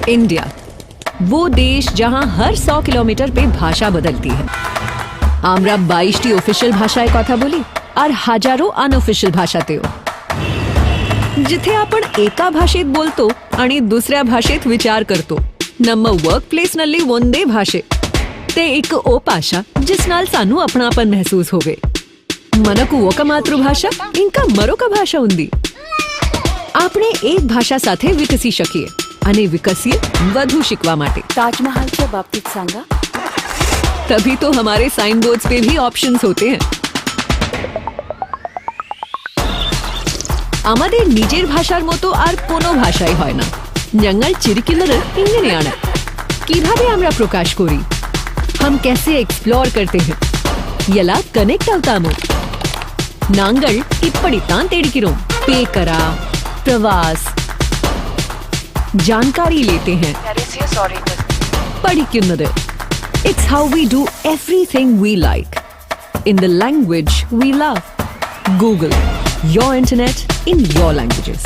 India, वो देश जहां हर 100 किलोमीटर पे भाषा बदलती है। আমরা 22টি অফিশিয়াল ভাষায় কথা বলি আর হাজাरो अनऑफिशियल भाषातेओ, जिथे आपण एका भाषेत बोलतो आणि दुसऱ्या भाषेत विचार करतो। ನಮ್ಮ ವರ್ಕ್ ಪ್ಲೇಸ್ ನಲ್ಲಿ ಒಂದೇ ಭಾಷೆ ते एक ओ भाषा जिस नाल सानू अपनापन महसूस होवे। మనకు ఒక మాతృభాష ఇంకా మరొక భాష ఉంది। આપણે એક ભાષા સાથે વિકસી શકીએ અને વિકસીએ વધુ શીખવા માટે। ताजमहलच्या बाबतीत सांगा। तभी तो हमारे साइन बोर्ड्स पे भी ऑप्शंस होते हैं। আমাদের নিজের ভাষার মতো আর কোনো ভাষাই হয় না। ഞങ്ങൾ ചിരിക്കുന്നത് ഇങ്ങനെയാണ്। কিভাবে আমরা প্রকাশ করি? हम कैसे एक्सप्लोर करते हैं? ఎలా కనెక్ట్ అవుతాము? നാങ്കൾ ഇപ്പടിത്താൻ തേടിக்கிறோம்। पे करा, प्रवास, जानकारी लेते हैं, പഠിക്കുന്നത്। It's how we do everything we like in the language we love. Google, your internet in your languages.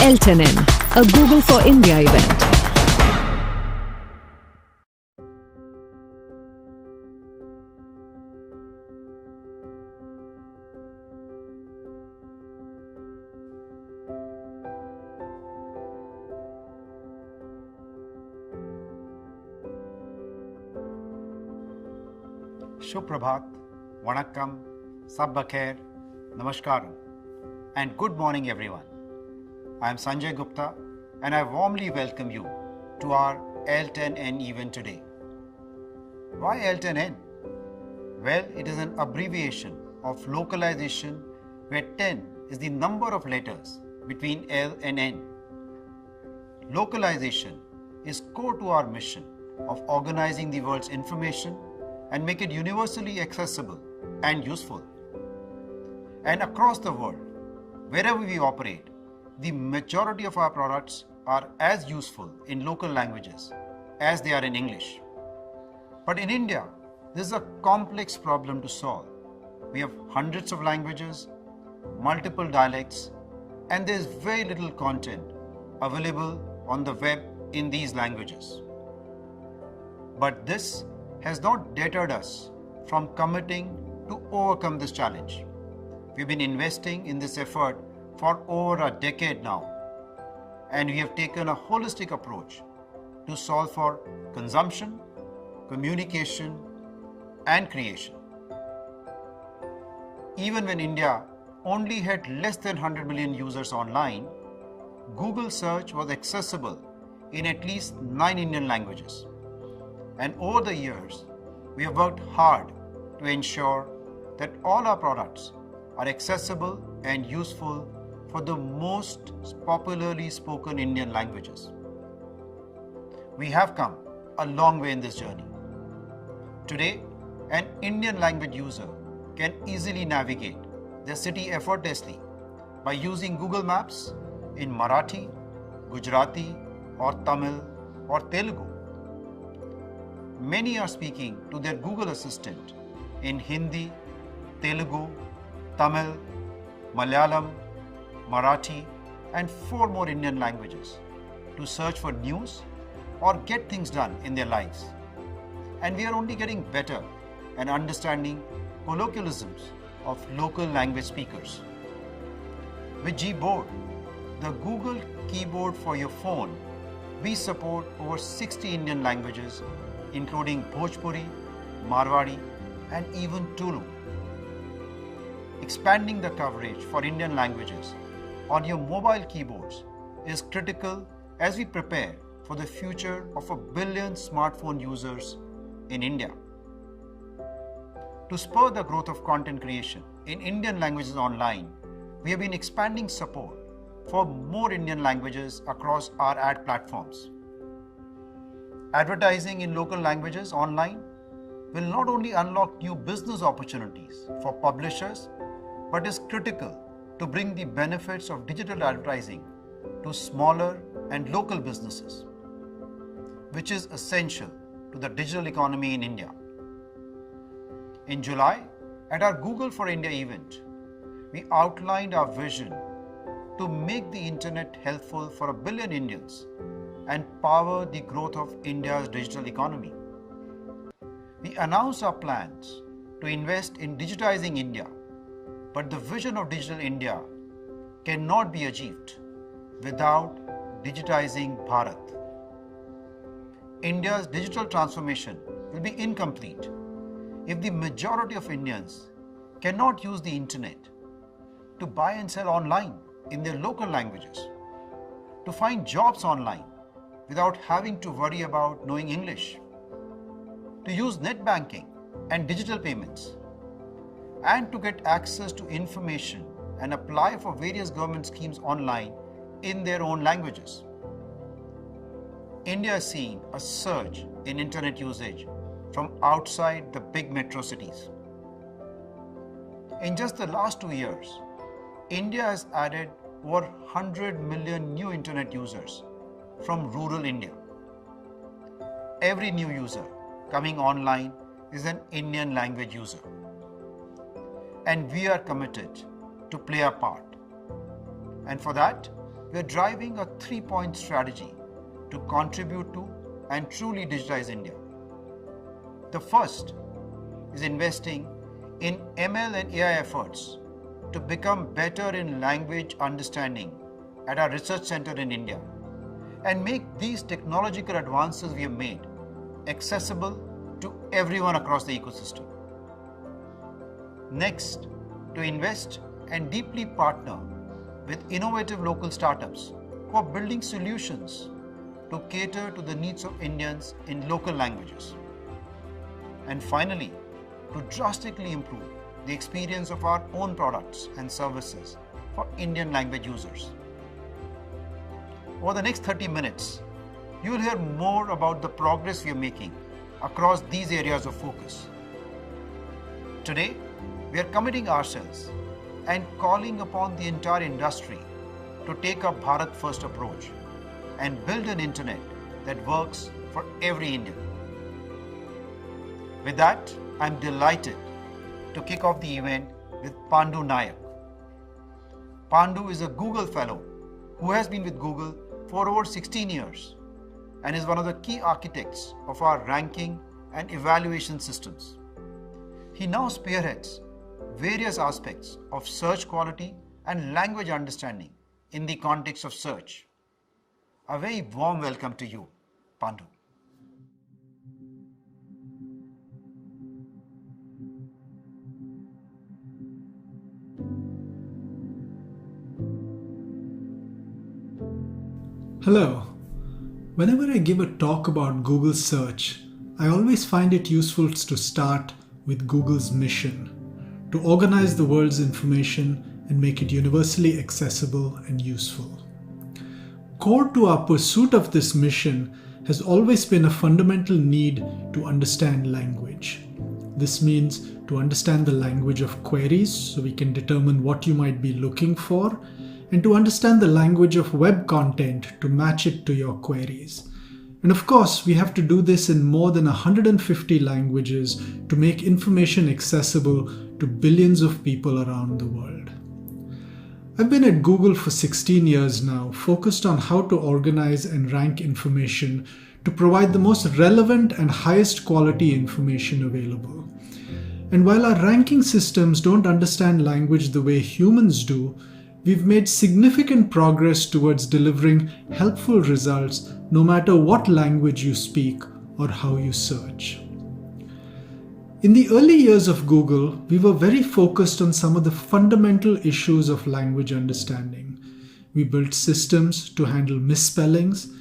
L10N, a Google for India event. Suprabhat, Vanakkam, Sabbakhair, Namaskaram, and good morning everyone. I am Sanjay Gupta and I warmly welcome you to our L10N event today. Why L10N? Well, it is an abbreviation of localization where 10 is the number of letters between L and N. Localization is core to our mission of organizing the world's information and make it universally accessible and useful. And across the world, wherever we operate, the majority of our products are as useful in local languages as they are in English. But in India, this is a complex problem to solve. We have hundreds of languages, multiple dialects, and there is very little content available on the web in these languages. But this has not deterred us from committing to overcome this challenge. We've been investing in this effort for over a decade now, and we have taken a holistic approach to solve for consumption, communication, and creation. Even when India only had less than 100 million users online, Google search was accessible in at least 9 Indian languages. And over the years, we have worked hard to ensure that all our products are accessible and useful for the most popularly spoken Indian languages. We have come a long way in this journey. Today, an Indian language user can easily navigate their city effortlessly by using Google Maps in Marathi, Gujarati, or Tamil, or Telugu. Many are speaking to their Google Assistant in Hindi, Telugu, Tamil, Malayalam, Marathi, and 4 more Indian languages to search for news or get things done in their lives. And we are only getting better at understanding colloquialisms of local language speakers. With Gboard, the Google keyboard for your phone, we support over 60 Indian languages including Bhojpuri, Marwari, and even Tulu. Expanding the coverage for Indian languages on your mobile keyboards is critical as we prepare for the future of 1 billion smartphone users in India. To spur the growth of content creation in Indian languages online, we have been expanding support for more Indian languages across our ad platforms. Advertising in local languages online will not only unlock new business opportunities for publishers, but is critical to bring the benefits of digital advertising to smaller and local businesses, which is essential to the digital economy in India. In July, at our Google for India event, we outlined our vision to make the internet helpful for 1 billion Indians and power the growth of India's digital economy. We announced our plans to invest in digitizing India, but the vision of Digital India cannot be achieved without digitizing Bharat. India's digital transformation will be incomplete if the majority of Indians cannot use the internet to buy and sell online in their local languages, to find jobs online without having to worry about knowing English, to use net banking and digital payments, and to get access to information and apply for various government schemes online in their own languages. India is seeing a surge in internet usage from outside the big metro cities. In just the last 2 years, India has added over 100 million new internet users from rural India. Every new user coming online is an Indian language user. And we are committed to play our part. And for that, we are driving a 3-point strategy to contribute to and truly digitize India. The first is investing in ML and AI efforts to become better in language understanding at our research center in India and make these technological advances we have made accessible to everyone across the ecosystem. Next, to invest and deeply partner with innovative local startups who are building solutions to cater to the needs of Indians in local languages. And finally, to drastically improve the experience of our own products and services for Indian language users. Over the next 30 minutes, you will hear more about the progress we are making across these areas of focus. Today, we are committing ourselves and calling upon the entire industry to take a Bharat First approach and build an internet that works for every Indian. With that, I'm delighted to kick off the event with Pandu Nayak. Pandu is a Google Fellow who has been with Google for over 16 years and is one of the key architects of our ranking and evaluation systems. He now spearheads various aspects of search quality and language understanding in the context of search. A very warm welcome to you, Pandu. Hello. Whenever I give a talk about Google search, I always find it useful to start with Google's mission: to organize the world's information and make it universally accessible and useful. Core to our pursuit of this mission has always been a fundamental need to understand language. This means to understand the language of queries so we can determine what you might be looking for, and to understand the language of web content to match it to your queries. And of course, we have to do this in more than 150 languages to make information accessible to billions of people around the world. I've been at Google for 16 years now, focused on how to organize and rank information to provide the most relevant and highest quality information available. And while our ranking systems don't understand language the way humans do, we've made significant progress towards delivering helpful results no matter what language you speak or how you search. In the early years of Google, we were very focused on some of the fundamental issues of language understanding. We built systems to handle misspellings,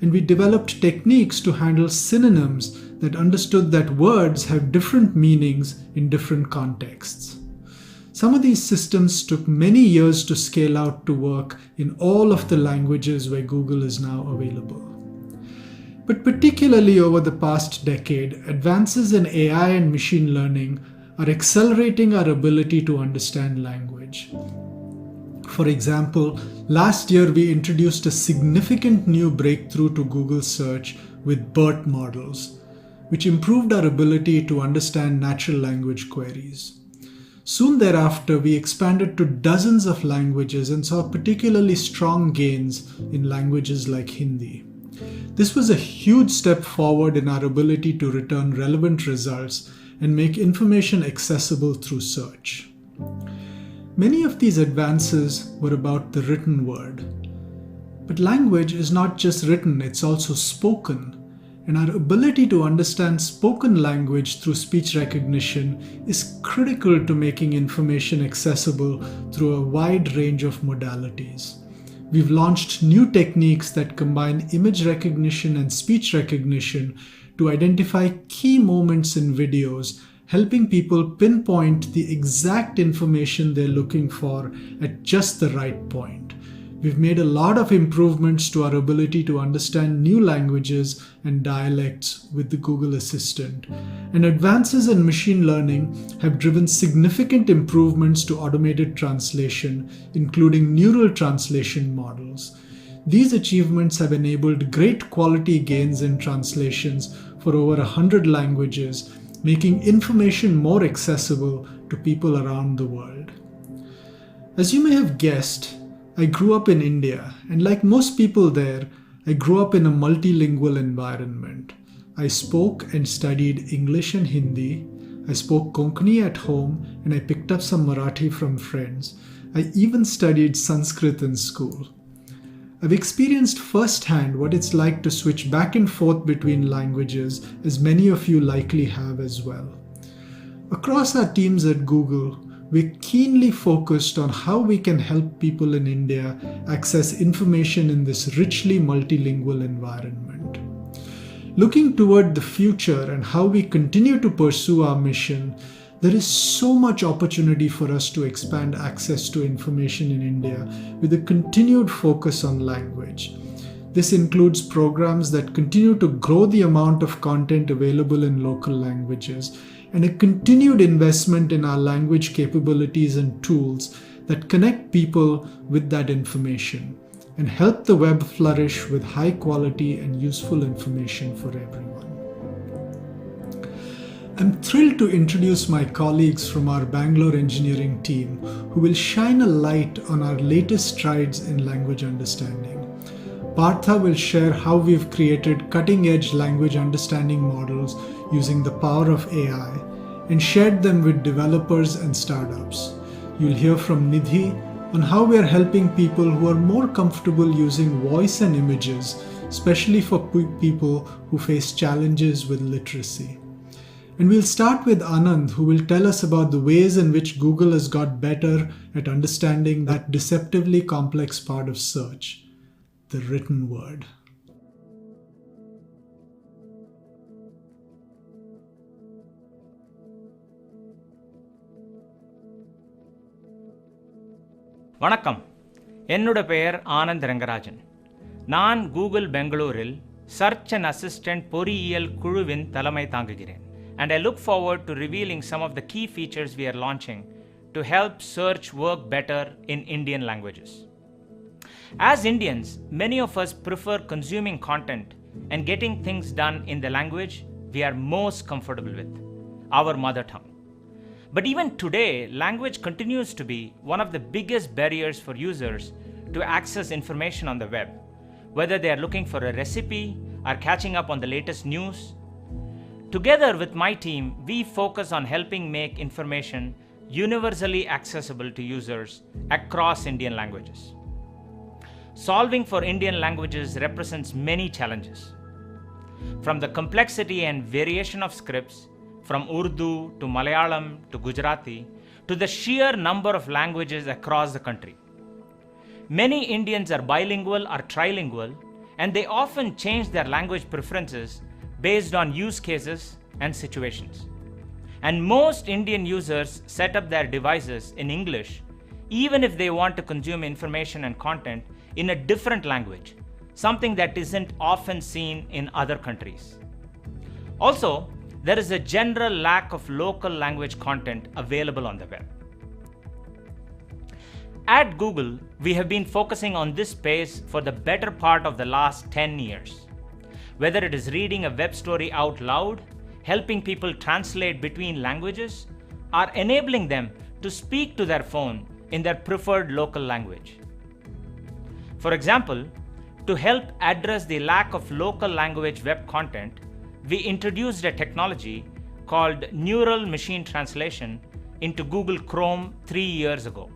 and we developed techniques to handle synonyms that understood that words have different meanings in different contexts. Some of these systems took many years to scale out to work in all of the languages where Google is now available. But particularly over the past decade, advances in AI and machine learning are accelerating our ability to understand language. For example, last year we introduced a significant new breakthrough to Google search with BERT models, which improved our ability to understand natural language queries. Soon thereafter, we expanded to dozens of languages and saw particularly strong gains in languages like Hindi. This was a huge step forward in our ability to return relevant results and make information accessible through search. Many of these advances were about the written word. But language is not just written, it's also spoken. And our ability to understand spoken language through speech recognition is critical to making information accessible through a wide range of modalities. We've launched new techniques that combine image recognition and speech recognition to identify key moments in videos, helping people pinpoint the exact information they're looking for at just the right point. We've made a lot of improvements to our ability to understand new languages and dialects with the Google Assistant, and advances in machine learning have driven significant improvements to automated translation, including neural translation models. These achievements have enabled great quality gains in translations for over 100 languages, making information more accessible to people around the world. As you may have guessed, I grew up in India, and like most people there, I grew up in a multilingual environment. I spoke and studied English and Hindi. I spoke Konkani at home, and I picked up some Marathi from friends. I even studied Sanskrit in school. I've experienced firsthand what it's like to switch back and forth between languages, as many of you likely have as well. Across our teams at Google, we're keenly focused on how we can help people in India access information in this richly multilingual environment. Looking toward the future and how we continue to pursue our mission, there is so much opportunity for us to expand access to information in India with a continued focus on language. This includes programs that continue to grow the amount of content available in local languages, and a continued investment in our language capabilities and tools that connect people with that information and help the web flourish with high quality and useful information for everyone. I'm thrilled to introduce my colleagues from our Bangalore engineering team who will shine a light on our latest strides in language understanding. Partha will share how we've created cutting-edge language understanding models using the power of AI and shared them with developers and startups. You'll hear from Nidhi on how we are helping people who are more comfortable using voice and images, especially for people who face challenges with literacy. And we'll start with Anand, who will tell us about the ways in which Google has got better at understanding that deceptively complex part of search, the written word. வணக்கம், என்னோட பெயர் ஆனந்த் ரங்கராஜன். நான் Google பெங்களூரில் search and assistant பொறியியல் குழுவின் தலைமை தாங்குகிறேன். And I look forward to revealing some of the key features we are launching to help search work better in Indian languages. As Indians, many of us prefer consuming content and getting things done in the language we are most comfortable with, our mother tongue. But even today, language continues to be one of the biggest barriers for users to access information on the web, whether they are looking for a recipe or catching up on the latest news. Together with my team, we focus on helping make information universally accessible to users across Indian languages. Solving for Indian languages represents many challenges. From the complexity and variation of scripts, from Urdu to Malayalam to Gujarati, to the sheer number of languages across the country. Many Indians are bilingual or trilingual, and they often change their language preferences based on use cases and situations. And most Indian users set up their devices in English, even if they want to consume information and content in a different language, something that isn't often seen in other countries. Also, there is a general lack of local language content available on the web. At Google, we have been focusing on this space for the better part of the last 10 years. Whether it is reading a web story out loud, helping people translate between languages, or enabling them to speak to their phone in their preferred local language. For example, to help address the lack of local language web content, we introduced a technology called Neural Machine Translation into Google Chrome 3 years ago.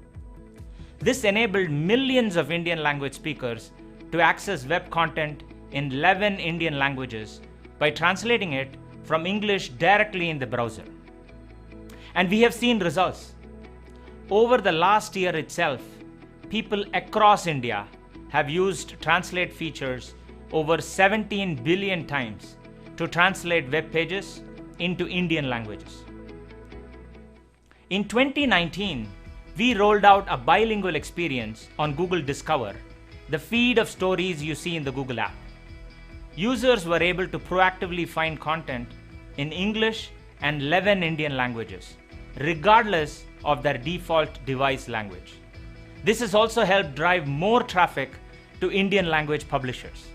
This enabled millions of Indian language speakers to access web content in 11 Indian languages by translating it from English directly in the browser. And we have seen results. Over the last year itself, people across India have used translate features over 17 billion times to translate web pages into Indian languages. In 2019, we rolled out a bilingual experience on Google Discover, the feed of stories you see in the Google app. Users were able to proactively find content in English and 11 Indian languages, regardless of their default device language. This has also helped drive more traffic to Indian language publishers.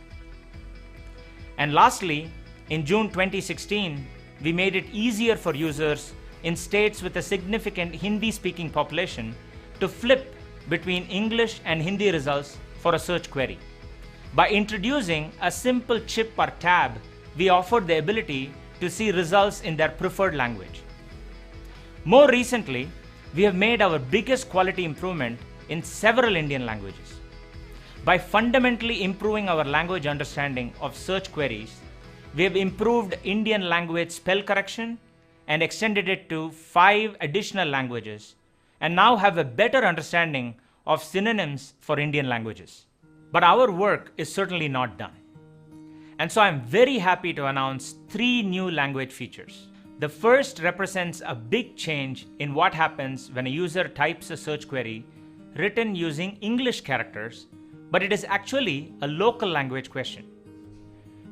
And lastly, in June 2016, we made it easier for users in states with a significant Hindi-speaking population to flip between English and Hindi results for a search query. By introducing a simple chip or tab, we offered the ability to see results in their preferred language. More recently, we have made our biggest quality improvement in several Indian languages. By fundamentally improving our language understanding of search queries, we have improved Indian language spell correction and extended it to 5 additional languages, and now have a better understanding of synonyms for Indian languages. But our work is certainly not done. And so I'm very happy to announce 3 new language features. The first represents a big change in what happens when a user types a search query written using English characters, but it is actually a local language question.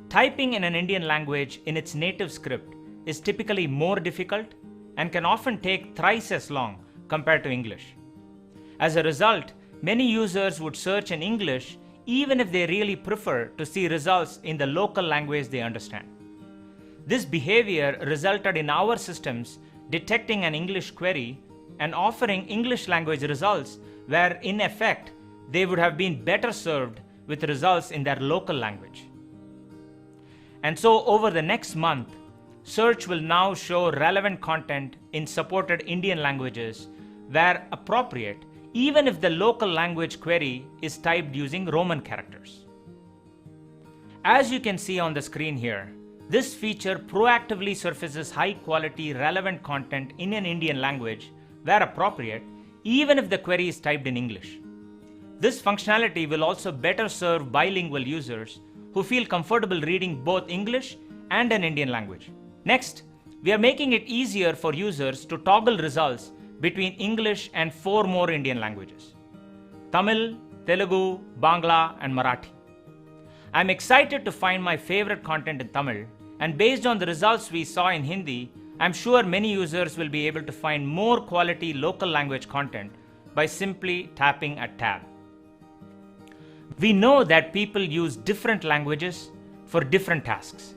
Typing in an Indian language in its native script is typically more difficult and can often take thrice as long compared to English. As a result, many users would search in English even if they really prefer to see results in the local language they understand. This behavior resulted in our systems detecting an English query and offering English language results where, in effect, they would have been better served with results in their local language. And so, over the next month, search will now show relevant content in supported Indian languages where appropriate, even if the local language query is typed using Roman characters. As you can see on the screen here, this feature proactively surfaces high-quality, relevant content in an Indian language where appropriate, even if the query is typed in English. This functionality will also better serve bilingual users who feel comfortable reading both English and an Indian language. Next, we are making it easier for users to toggle results between English and 4 more Indian languages: Tamil, Telugu, Bangla, and Marathi. I'm excited to find my favorite content in Tamil, and based on the results we saw in Hindi, I'm sure many users will be able to find more quality local language content by simply tapping a tab. We know that people use different languages for different tasks.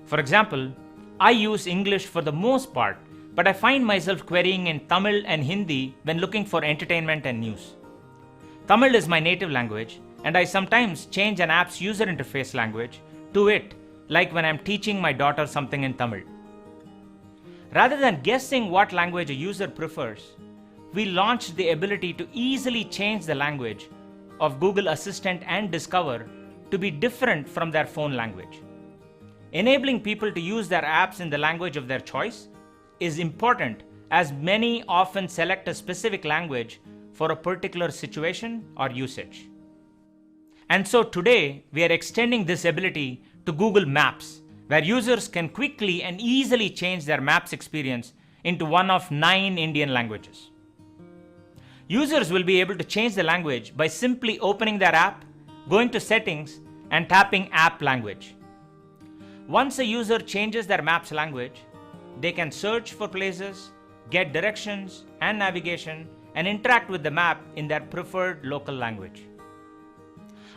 For example, I use English for the most part, but I find myself querying in Tamil and Hindi when looking for entertainment and news. Tamil is my native language, and I sometimes change an app's user interface language to it, like when I'm teaching my daughter something in Tamil. Rather than guessing what language a user prefers, we launched the ability to easily change the language of Google Assistant and Discover to be different from their phone language. Enabling people to use their apps in the language of their choice is important, as many often select a specific language for a particular situation or usage. And so today, we are extending this ability to Google Maps, where users can quickly and easily change their Maps experience into one of 9 Indian languages. Users will be able to change the language by simply opening their app, going to Settings, and tapping App Language. Once a user changes their Maps language, they can search for places, get directions and navigation, and interact with the map in their preferred local language.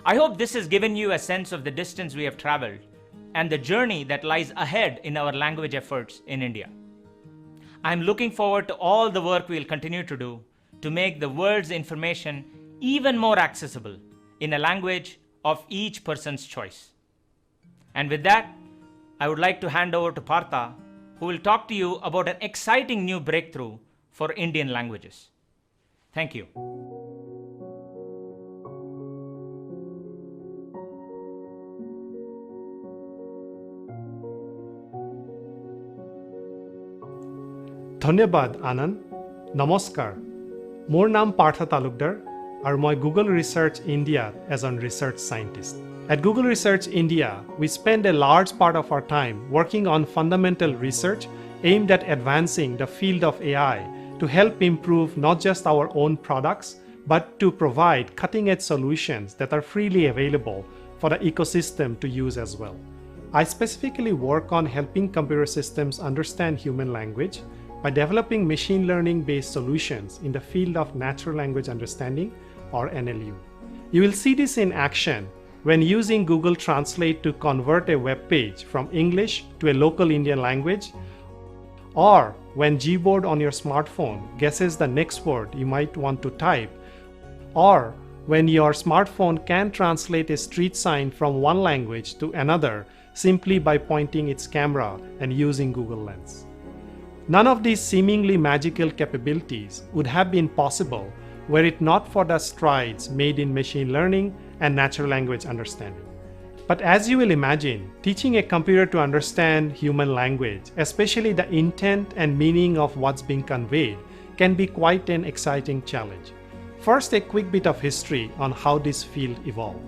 I hope this has given you a sense of the distance we have traveled and the journey that lies ahead in our language efforts in India. I'm looking forward to all the work we'll continue to do to make the world's information even more accessible in a language of each person's choice. And with that, I would like to hand over to Partha, who will talk to you about an exciting new breakthrough for Indian languages. Thank you. ধন্যবাদ আনন্দ। নমস্কাৰ, মোৰ নাম পাৰ্থ তালুকদাৰ আৰু মই Google research ইণ্ডিয়াত এজন research সাইণ্টিষ্ট। At Google Research India, we spend a large part of our time working on fundamental research aimed at advancing the field of AI to help improve not just our own products, but to provide cutting-edge solutions that are freely available for the ecosystem to use as well. I specifically work on helping computer systems understand human language by developing machine learning-based solutions in the field of natural language understanding, or NLU. You will see this in action when using Google Translate to convert a web page from English to a local Indian language, or when Gboard on your smartphone guesses the next word you might want to type, or when your smartphone can translate a street sign from one language to another simply by pointing its camera and using Google Lens. None of these seemingly magical capabilities would have been possible were it not for the strides made in machine learning and natural language understanding. But as you will imagine, teaching a computer to understand human language, especially the intent and meaning of what's being conveyed, can be quite an exciting challenge. First, a quick bit of history on how this field evolved.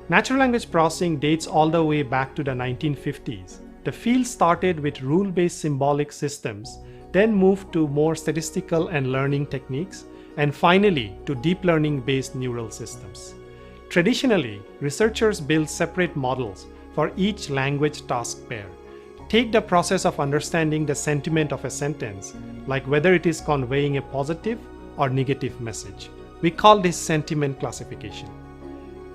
Natural language processing dates all the way back to the 1950s. The field started with rule-based symbolic systems, then moved to more statistical and learning techniques, and finally to deep learning-based neural systems. Traditionally, researchers build separate models for each language task pair. Take the process of understanding the sentiment of a sentence, like whether it is conveying a positive or negative message. We call this sentiment classification.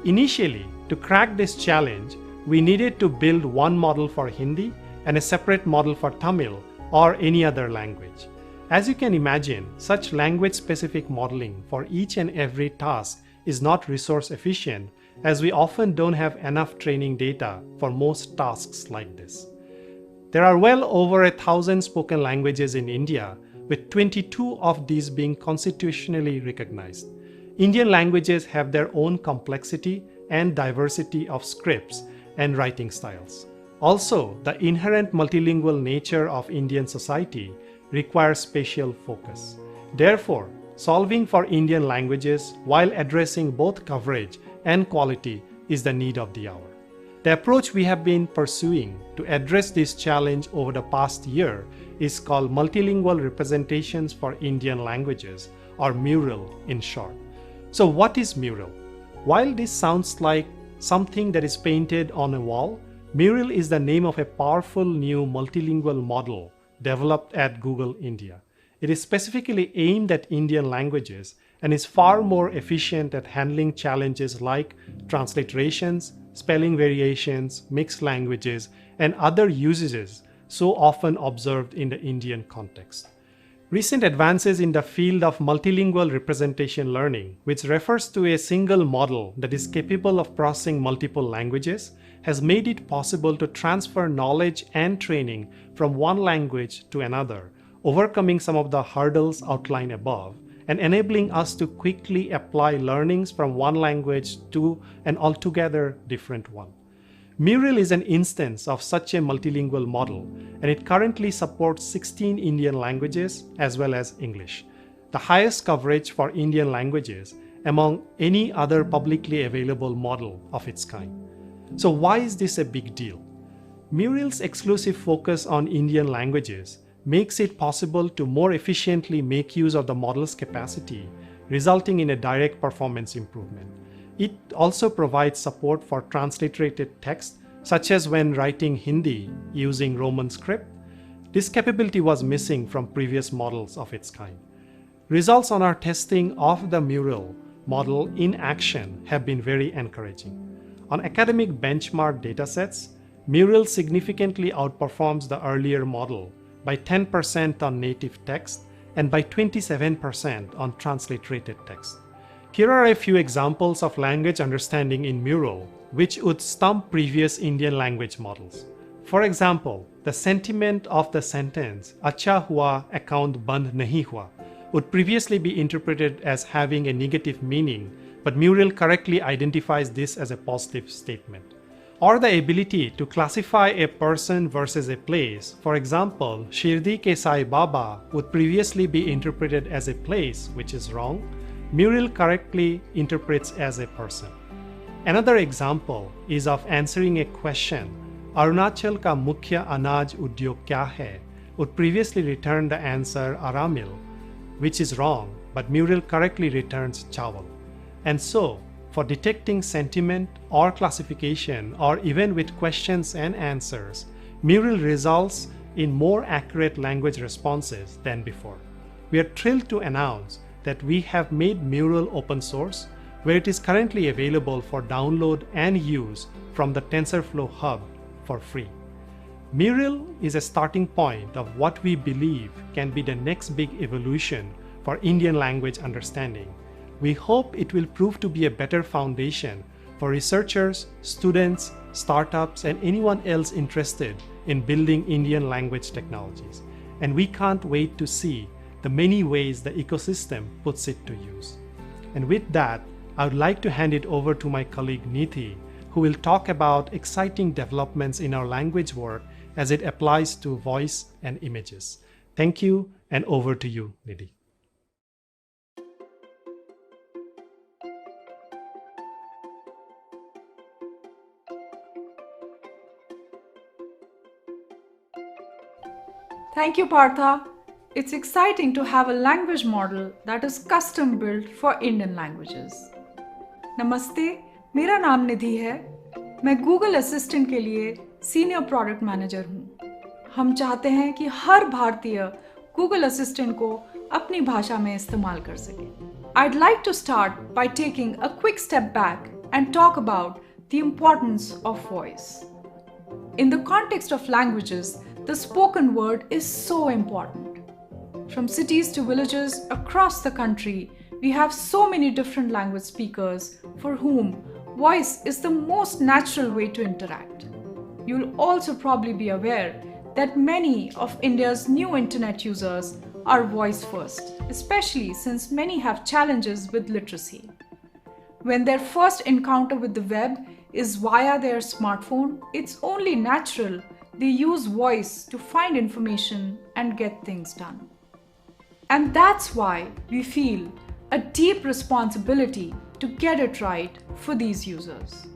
Initially, to crack this challenge, we needed to build one model for Hindi and a separate model for Tamil or any other language. As you can imagine, such language-specific modeling for each and every task is not resource efficient, as we often don't have enough training data for most tasks like this. There are well over 1,000 spoken languages in India, with 22 of these being constitutionally recognized. Indian languages have their own complexity and diversity of scripts and writing styles. Also, the inherent multilingual nature of Indian society requires spatial focus. Therefore, solving for Indian languages while addressing both coverage and quality is the need of the hour. The approach we have been pursuing to address this challenge over the past year is called Multilingual Representations for Indian Languages, or Mural in short. So what is Mural? While this sounds like something that is painted on a wall, Mural is the name of a powerful new multilingual model developed at Google India. It is specifically aimed at Indian languages and is far more efficient at handling challenges like transliterations, spelling variations, mixed languages, and other usages so often observed in the Indian context. Recent advances in the field of multilingual representation learning, which refers to a single model that is capable of processing multiple languages, has made it possible to transfer knowledge and training from one language to another, overcoming some of the hurdles outlined above, and enabling us to quickly apply learnings from one language to an altogether different one. Mural is an instance of such a multilingual model, and it currently supports 16 Indian languages as well as English, the highest coverage for Indian languages among any other publicly available model of its kind. So why is this a big deal? Mural's exclusive focus on Indian languages makes it possible to more efficiently make use of the model's capacity, resulting in a direct performance improvement. It also provides support for transliterated text, such as when writing Hindi using Roman script. This capability was missing from previous models of its kind. Results on our testing of the Mural model in action have been very encouraging. On academic benchmark datasets, Mural significantly outperforms the earlier model by 10% on native text, and by 27% on transliterated text. Here are a few examples of language understanding in Mural, which would stump previous Indian language models. For example, the sentiment of the sentence "Acha hua account band nahi hua" would previously be interpreted as having a negative meaning, but Mural correctly identifies this as a positive statement. Or the ability to classify a person versus a place. For example, Shirdi ke Sai Baba would previously be interpreted as a place, which is wrong. Mural correctly interprets as a person. Another example is of answering a question, Arunachal ka mukhya anaj udyog kya hai, would previously return the answer Aramil, which is wrong, but Mural correctly returns chawal. And so, for detecting sentiment or classification, or even with questions and answers, Mural results in more accurate language responses than before. We are thrilled to announce that we have made Mural open source, where it is currently available for download and use from the TensorFlow Hub for free. Mural is a starting point of what we believe can be the next big evolution for Indian language understanding. We hope it will prove to be a better foundation for researchers, students, startups, and anyone else interested in building Indian language technologies. And we can't wait to see the many ways the ecosystem puts it to use. And with that, I would like to hand it over to my colleague Nidhi, who will talk about exciting developments in our language work as it applies to voice and images. Thank you, and over to you, Nidhi. Thank you, Partha. It's exciting to have a language model that is custom built for Indian languages. नमस्ते, मेरा नाम निधि है. मैं Google Assistant के लिए senior product manager हूँ. हम चाहते हैं कि हर भारतीय Google Assistant को अपनी भाषा में इस्तेमाल कर सके. I'd like to start by taking a quick step back and talk about the importance of voice. In the context of languages, the spoken word is so important. From cities to villages across the country, we have so many different language speakers for whom voice is the most natural way to interact. You'll also probably be aware that many of India's new internet users are voice first, especially since many have challenges with literacy. When their first encounter with the web is via their smartphone, it's only natural they use voice to find information and get things done. And that's why we feel a deep responsibility to get it right for these users.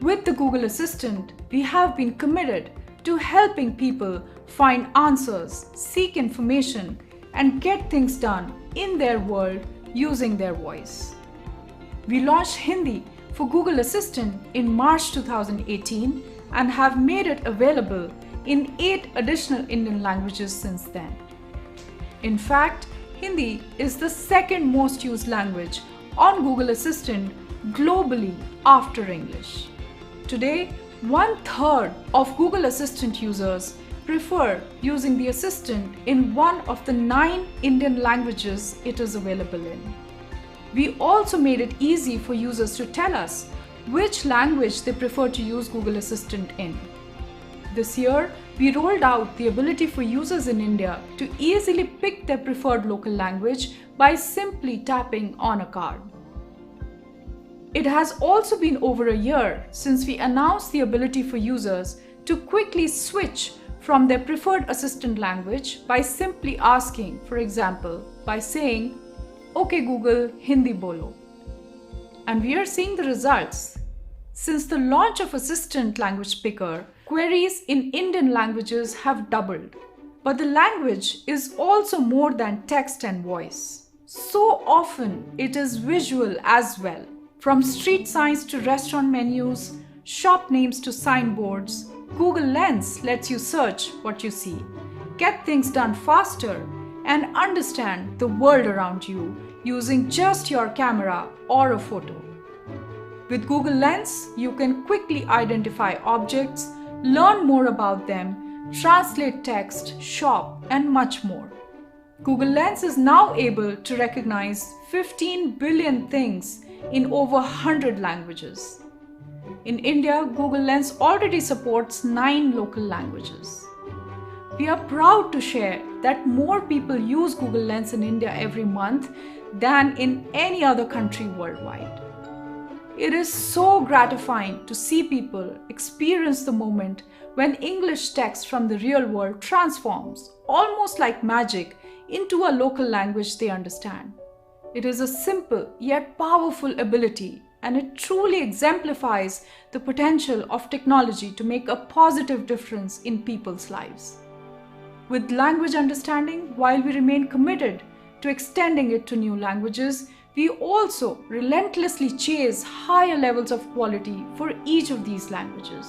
With the Google Assistant, we have been committed to helping people find answers, seek information, and get things done in their world using their voice. We launched Hindi for Google Assistant in March 2018 and have made it available in 8 additional Indian languages since then. In fact, Hindi is the second most used language on Google Assistant globally after English. Today, 1/3 of Google Assistant users prefer using the Assistant in one of the 9 Indian languages it is available in. We also made it easy for users to tell us which language they prefer to use Google Assistant in. This year, we rolled out the ability for users in India to easily pick their preferred local language by simply tapping on a card. It has also been over a year since we announced the ability for users to quickly switch from their preferred assistant language by simply asking, for example, by saying, "Okay Google, Hindi bolo." And we are seeing the results. Since the launch of Assistant Language Picker, queries in Indian languages have doubled. But the language is also more than text and voice. So often it is visual as well. From street signs to restaurant menus, shop names to signboards, Google Lens lets you search what you see, get things done faster, and understand the world around you using just your camera or a photo. With Google Lens, you can quickly identify objects, learn more about them, translate text, shop, and much more. Google Lens is now able to recognize 15 billion things in over 100 languages. In India, Google Lens already supports 9 local languages. We are proud to share that more people use Google Lens in India every month than in any other country worldwide. It is so gratifying to see people experience the moment when English text from the real world transforms, almost like magic, into a local language they understand. It is a simple yet powerful ability, and it truly exemplifies the potential of technology to make a positive difference in people's lives. With language understanding, while we remain committed to extending it to new languages, we also relentlessly chase higher levels of quality for each of these languages.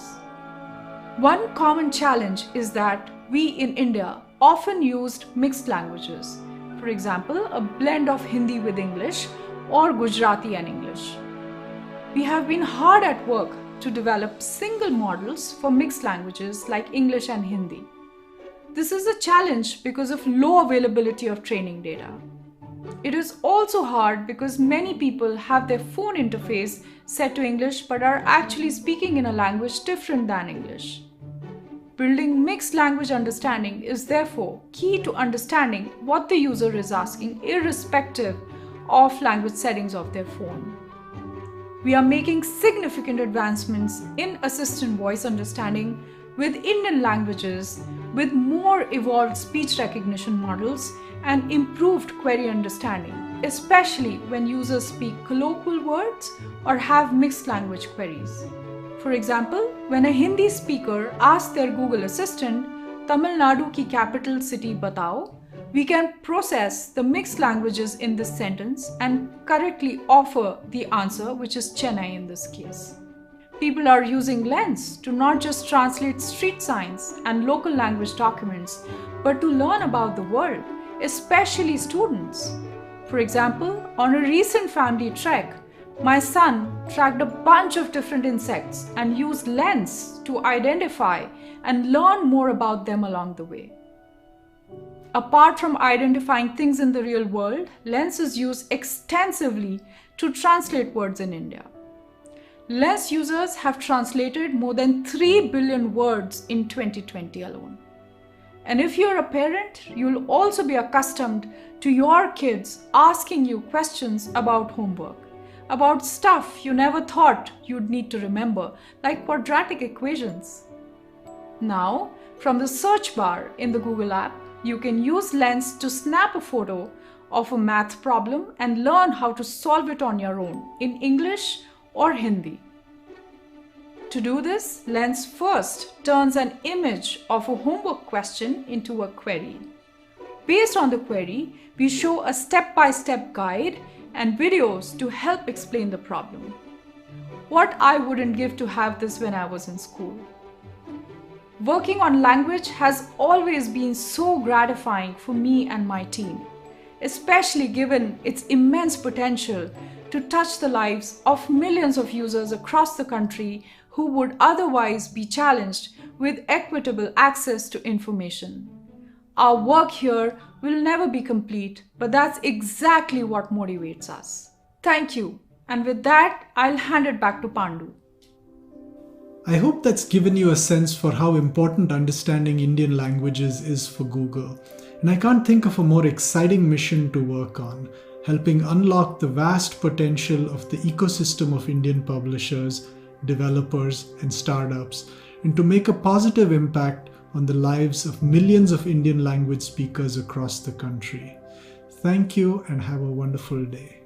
One common challenge is that we in India often used mixed languages. For example, a blend of Hindi with English or Gujarati and English. We have been hard at work to develop single models for mixed languages like English and Hindi. This is a challenge because of low availability of training data. It is also hard because many people have their phone interface set to English but are actually speaking in a language different than English. Building mixed language understanding is therefore key to understanding what the user is asking irrespective of language settings of their phone. We are making significant advancements in assistant voice understanding with Indian languages with more evolved speech recognition models and improved query understanding, especially when users speak colloquial words or have mixed language queries. For example, when a Hindi speaker asks their Google Assistant, Tamil Nadu ki capital city batao, we can process the mixed languages in this sentence and correctly offer the answer, which is Chennai in this case. People are using Lens to not just translate street signs and local language documents, but to learn about the world, especially students. For example, on a recent family trek, my son tracked a bunch of different insects and used Lens to identify and learn more about them along the way. Apart from identifying things in the real world, Lens is used extensively to translate words in India. Lens users have translated more than 3 billion words in 2020 alone. And if you're a parent, you'll also be accustomed to your kids asking you questions about homework, about stuff you never thought you'd need to remember, like quadratic equations. Now, from the search bar in the Google app, you can use Lens to snap a photo of a math problem and learn how to solve it on your own in English or Hindi. To do this, Lens first turns an image of a homework question into a query. Based on the query, we show a step-by-step guide and videos to help explain the problem. What I wouldn't give to have this when I was in school. Working on language has always been so gratifying for me and my team, especially given its immense potential to touch the lives of millions of users across the country who would otherwise be challenged with equitable access to information. Our work here will never be complete, but that's exactly what motivates us. Thank you. And with that, I'll hand it back to Pandu. I hope that's given you a sense for how important understanding Indian languages is for Google. And I can't think of a more exciting mission to work on, helping unlock the vast potential of the ecosystem of Indian publishers, developers, and startups, and to make a positive impact on the lives of millions of Indian language speakers across the country. Thank you and have a wonderful day.